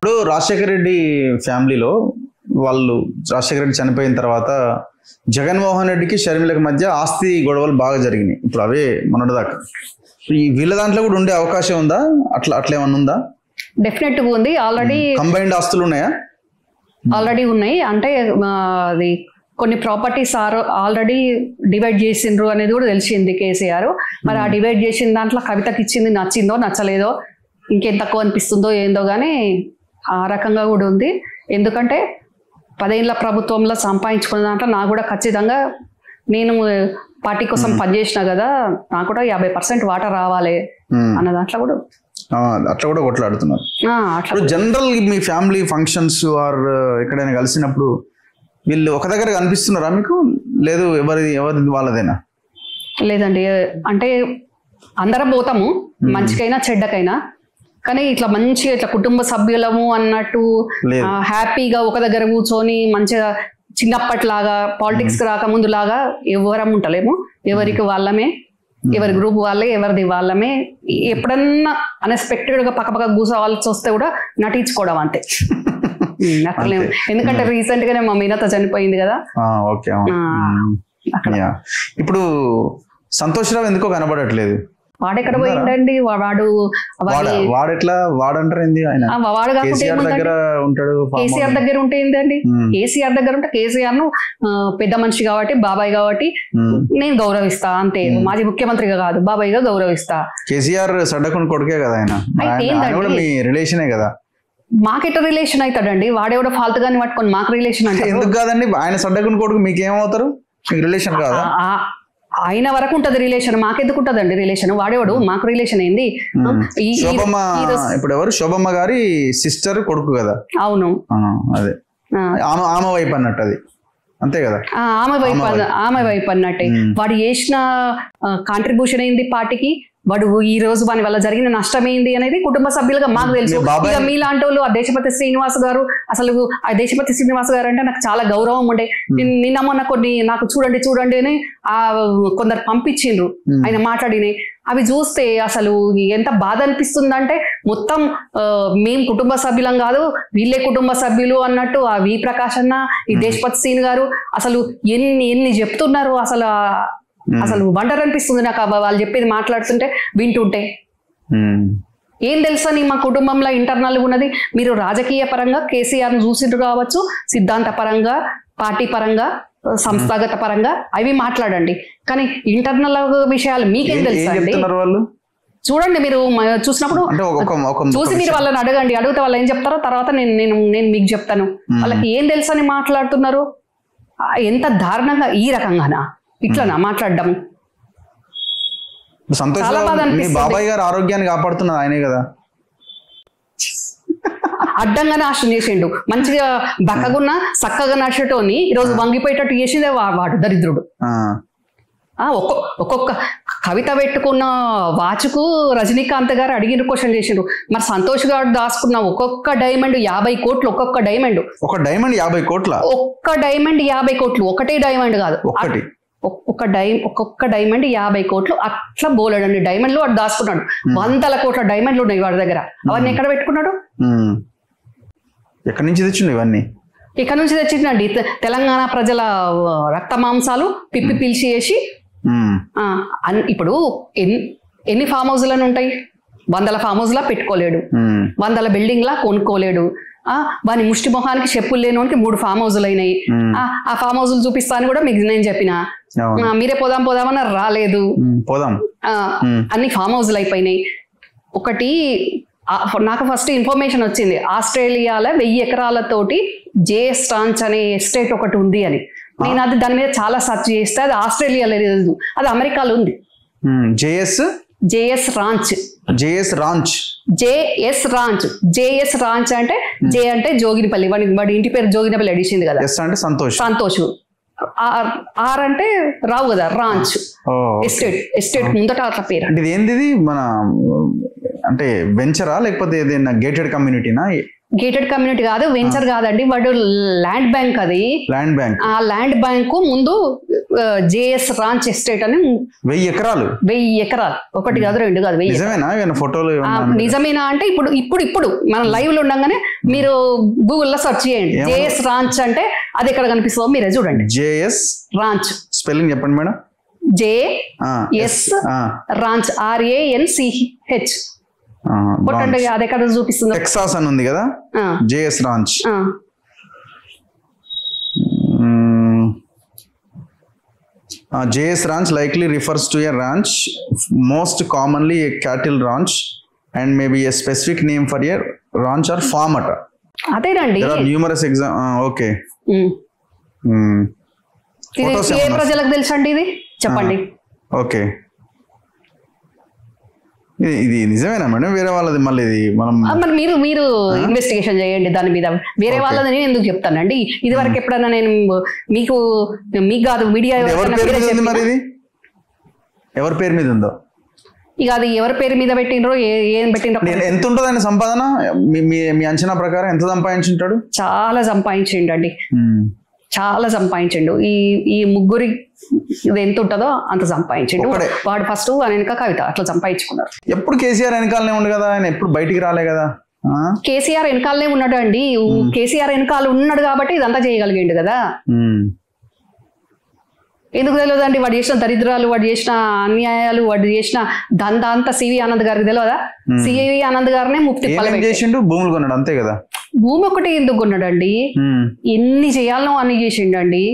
ఇప్పుడు రాజశేఖర రెడ్డి ఫ్యామిలీలో వాళ్ళు రాజశేఖర రెడ్డి చనిపోయిన తర్వాత జగన్మోహన్ రెడ్డికి షర్మిలకి మధ్య ఆస్తి గొడవలు బాగా జరిగినాయి. ఇప్పుడు అవే మొన్నటిదాకా ఈ వీళ్ళ దాంట్లో కూడా ఉండే అవకాశం ఉందా? అట్లా ఏమన్నా ఉందా? డెఫినెట్ గా ఉంది. ఆల్రెడీ కంబైన్డ్ ఆస్తులు ఉన్నాయా? ఆల్రెడీ ఉన్నాయి. అంటే అది కొన్ని ప్రాపర్టీస్ ఆల్రెడీ డివైడ్ చేసిండ్రు అనేది కూడా తెలిసింది కేసీఆర్. మరి ఆ డివైడ్ చేసిన దాంట్లో కవితకి ఇచ్చింది నచ్చిందో నచ్చలేదో, ఇంకేం తక్కువ అనిపిస్తుందో ఏందో కానీ ఆ రకంగా కూడా ఉంది. ఎందుకంటే 10 ఏళ్ల ప్రభుత్వంలో సంపాదించుకున్న దాంట్లో నాకు కూడా ఖచ్చితంగా, నేను పార్టీ కోసం పనిచేసిన కదా, నాకు కూడా 50% వాటా రావాలి అన్న దాంట్లో కూడా అట్లా కూడా కొట్లాడుతున్నారు. జనరల్ మీ ఫ్యామిలీ ఫంక్షన్స్ ఆర్ ఎక్కడైనా కలిసినప్పుడు వీళ్ళు ఒక దగ్గర కనిపిస్తున్నారా మీకు? లేదు, ఎవరిది వాళ్ళదేనా? లేదండి, అంటే అందరం పోతాము, మంచికైనా చెడ్డకైనా. కానీ ఇట్లా మంచిగా ఇట్లా కుటుంబ సభ్యులము అన్నట్టు హ్యాపీగా ఒక దగ్గర కూర్చొని మంచిగా చిన్నప్పటిలాగా పాలిటిక్స్ రాకముందు లాగా ఎవరం ఉంటలేము. ఎవరికి వాళ్ళమే, ఎవరి గ్రూప్ వాళ్ళే, ఎవరిది వాళ్ళమే. ఎప్పుడన్నా అన్ఎక్స్పెక్టెడ్ గా పక్కపక్క కూర్చోవాల్సి వస్తే కూడా నటించుకోవడం అంతే. ఎందుకంటే రీసెంట్ గానే మా మీనత చనిపోయింది కదా. ఇప్పుడు సంతోష్ రావు ఎందుకో కనబడట్లేదు. వాడెక్కడ పోయిందండి? వాడు కేసీఆర్ దగ్గర ఉంటే ఏంటండి? కేసీఆర్ దగ్గర ఉంటే కేసీఆర్ ను పెద్ద మనిషి కాబట్టి, బాబాయ్ కాబట్టి నేను గౌరవిస్తా అంతే. మాజీ ముఖ్యమంత్రిగా కాదు, బాబాయ్గా గౌరవిస్తా. కేసీఆర్ సడ్డకుని కొడుకే కదా ఆయన. రిలేషనే కదా. మాకెట్ట రిలేషన్ అవుతాడండి? వాడేవాడు ఫాల్తు గాని పట్టుకొని మాకు రిలేషన్ అంటే ఎందుకు కాదండి? ఆయన సడ్డకుని కొడుకు మీకేమవుతారు? రిలేషన్ కాదా? ఆయన వరకు ఉంటది రిలేషన్, మాకెందుకు ఉంటదండి రిలేషన్? వాడేవాడు మాకు రిలేషన్ ఏంది? ఇప్పుడు ఎవరు? శోభమ్మ గారి సిస్టర్ కొడుకు కదా. అవును, అదే ఆమె వైపు అన్నట్టు, అది అంతే కదా. ఆమె వైపు అన్నట్టే. వాడు చేసిన కాంట్రిబ్యూషన్ ఏంది పార్టీకి? వాడు ఈ రోజు వాని వల్ల జరిగిన నష్టం ఏంది అనేది కుటుంబ సభ్యులుగా మాకు తెలుసు. ఇక మీలాంటి వాళ్ళు ఆ దేశపతి శ్రీనివాస్ గారు, అసలు ఆ దేశపతి శ్రీనివాస్ గారు అంటే నాకు చాలా గౌరవం ఉండే. నిన్న మొన్న కొన్ని నాకు చూడండి అని కొందరు పంపించిండ్రు ఆయన మాట్లాడినాయి. అవి చూస్తే అసలు ఎంత బాధ అనిపిస్తుందంటే, మొత్తం మేం కుటుంబ సభ్యులం కాదు, వీళ్ళే కుటుంబ సభ్యులు అన్నట్టు ఆ వి ప్రకాష్ అన్న, ఈ దేశపతి శ్రీని గారు అసలు ఎన్ని చెప్తున్నారు. అసలు వండర్ అనిపిస్తుంది నాకు వాళ్ళు చెప్పేది మాట్లాడుతుంటే, వింటుంటే. ఏం తెలుసని మా కుటుంబంలో ఇంటర్నల్ ఉన్నది. మీరు రాజకీయ పరంగా కేసీఆర్ ను చూసిండ్రు కావచ్చు, సిద్ధాంత పరంగా, పార్టీ పరంగా, సంస్థాగత పరంగా అవి మాట్లాడండి. కానీ ఇంటర్నల్ విషయాలు మీకేం తెలుసా అండి? చూడండి, మీరు చూసినప్పుడు చూసి మీరు వాళ్ళని అడగండి. అడిగితే వాళ్ళు ఏం చెప్తారో తర్వాత నేను మీకు చెప్తాను. వాళ్ళకి ఏం తెలుసని మాట్లాడుతున్నారు. ఎంత దారుణంగా ఈ రకంగానా ఇట్లా మాట్లాడడం. బాబాయ్ గారు ఆరోగ్యాన్ని కాపాడుతున్నారు ఆయనే కదా. అడ్డంగా నాశనం చేసిండు. మంచిగా బక్కగున్న చక్కగా నడిచేటోని ఈరోజు వంగిపోయేటట్టు చేసిందే వాడు దరిద్రుడు. ఒక్కొక్క కవిత పెట్టుకున్న వాచ్కు రజనీకాంత్ గారు అడిగిన క్వశ్చన్ చేసిండు. మరి సంతోష్ గారు దాచుకున్న ఒక్కొక్క డైమండ్ 50 కోట్లు. ఒక్కొక్క డైమండ్ 50 కోట్ల. ఒక్క డైమండ్ 50 కోట్లు. ఒకటే డైమండ్ కాదు, ఒక్కొక్క డైమండ్ 50 కోట్లు. అట్లా బోలెడండి డైమండ్లు వాడు దాచుకున్నాడు. 100 కోట్ల డైమండ్లు ఉన్నాయి వాడి దగ్గర. అవన్నీ ఎక్కడ పెట్టుకున్నాడు? ఎక్కడి నుంచి తెచ్చిండు ఇవన్నీ? ఇక్కడ నుంచి తెచ్చిందండి. తెలంగాణ ప్రజల రక్త మాంసాలు పిప్పి పిలిచి వేసి. ఇప్పుడు ఎన్ని ఫామ్ హౌస్లను ఉంటాయి? 100 ఫామ్ హౌస్ లా పెట్టుకోలేడు, 100 బిల్డింగ్ లా కొనుక్కోలేడు. వాని ముష్టి మొహానికి చెప్పులు లేనోనికి 3 ఫామ్ హౌజులు అయినాయి. ఆ ఫామ్ హౌజులు చూపిస్తాను కూడా మీకు నేను చెప్పిన, మీరే పోదామని రాలేదు. అన్ని ఫామ్ హౌజులు అయిపోయినాయి. ఒకటి నాకు ఫస్ట్ ఇన్ఫర్మేషన్ వచ్చింది, ఆస్ట్రేలియాలో 1000 ఎకరాలతోటి జేఎస్ రాంచ్ అనే ఎస్టేట్ ఒకటి ఉంది అని. నేను అది దాని మీద చాలా సెర్చ్ చేస్తే అది ఆస్ట్రేలియాలో లేదు, అది అమెరికాలో ఉంది. జేఎస్ రాంచ్ అంటే జే అంటే జోగినిపల్లి, వాడి ఇంటి పేరు జోగినిపల్లి అడిచింది కదా. అంటే సంతోష్. ఆర్ అంటే రావు కదా, రాంచ్ ఎస్టేట్ ముందట అట్లా పేరు. అంటే ఏంది మన అంటే వెంచరా లేకపోతే ఏదైనా గేటెడ్ కమ్యూనిటీనా? గేటెడ్ కమ్యూనిటీ కాదు, వెంచర్ కాదండి, వాడు ల్యాండ్ బ్యాంక్. అది ల్యాండ్ బ్యాంక్. ఆ ల్యాండ్ బ్యాంక్ ముందు జేఎస్ రాంచ్ ఎస్టేట్ అని 1000 ఎకరాలు. 1000 ఎకరాలు, ఒకటి కాదు రెండు కాదు, 1000. నిజమేనా? ఫోటోలు నిజమేనా అంటే ఇప్పుడు మనం లైవ్ లో ఉండగానే మీరు గూగుల్లో సెర్చ్ చేయండి, జేఎస్ రాంచ్ అంటే అది ఎక్కడ కనిపిస్తుందో మీరే చూడండి. జేఎస్ రాంచ్ స్పెల్లింగ్ చెప్పండి మేడం. జేఎస్ రాంచ్ RANCH కొట్టండి, అది ఎక్కడ చూపిస్తుంది? టెక్సాస్ అని ఉంది కదా, JS ranch. JS ranch likely refers to a ranch, most commonly a cattle ranch, and maybe a specific name for a ranch or farm at. అదేనండి. There are numerous okay. ఇది ఏ ప్రజలకు తెలుసండి? ఇది చెప్పండి. ఓకే, ఇది నిజమేనా మేడం? వేరే వాళ్ళది మళ్ళీ ఇది మరి మీరు ఇన్వెస్టిగేషన్ చేయండి దాని మీద. వేరే వాళ్ళది నేను ఎందుకు చెప్తానండి? ఇది వరకు ఎప్పుడన్నా నేను మీకు కాదు మీడియా మరి ఇది ఎవరి పేరు మీద ఉందో, ఇక అది ఎవరి పేరు మీద పెట్టినరో ఏం పెట్టినరో. ఎంత ఉంటుంది ఆయన సంపాదన మీ అంచనా ప్రకారం? ఎంత సంపాదించుంటాడు? చాలా సంపాదించిండండి, చాలా సంపాదించిండు. ఈ ముగ్గురి ఇది ఎంత ఉంటుందో అంత సంపాదించిండు వాడు. ఫస్ట్ ఆయన వెనక కవిత అట్లా సంపాదించుకున్నారు. ఎప్పుడు కేసీఆర్ వెనకాలనే ఉండు కదా, ఆయన ఎప్పుడు బయటికి రాలే కదా. కేసీఆర్ వెనకాలనే ఉన్నాడు అండి. కేసీఆర్ వెనకాల ఉన్నాడు కాబట్టి ఇదంతా చేయగలిగిండు కదా. ఎందుకు తెలియదండి? వాడు చేసిన దరిద్రాలు, వాడు చేసిన అన్యాయాలు, వాడు చేసిన దందా అంతా సివి ఆనంద్ గారికి తెలియదా? సివి ఆనంద్ గారినే ముక్తి చేసిండు, భూములు కొన్నాడు అంతే కదా. భూమి ఒకటి ఎందుకు కొన్నాడండి? ఎన్ని చేయాలనో అన్ని చేసిండు అండి.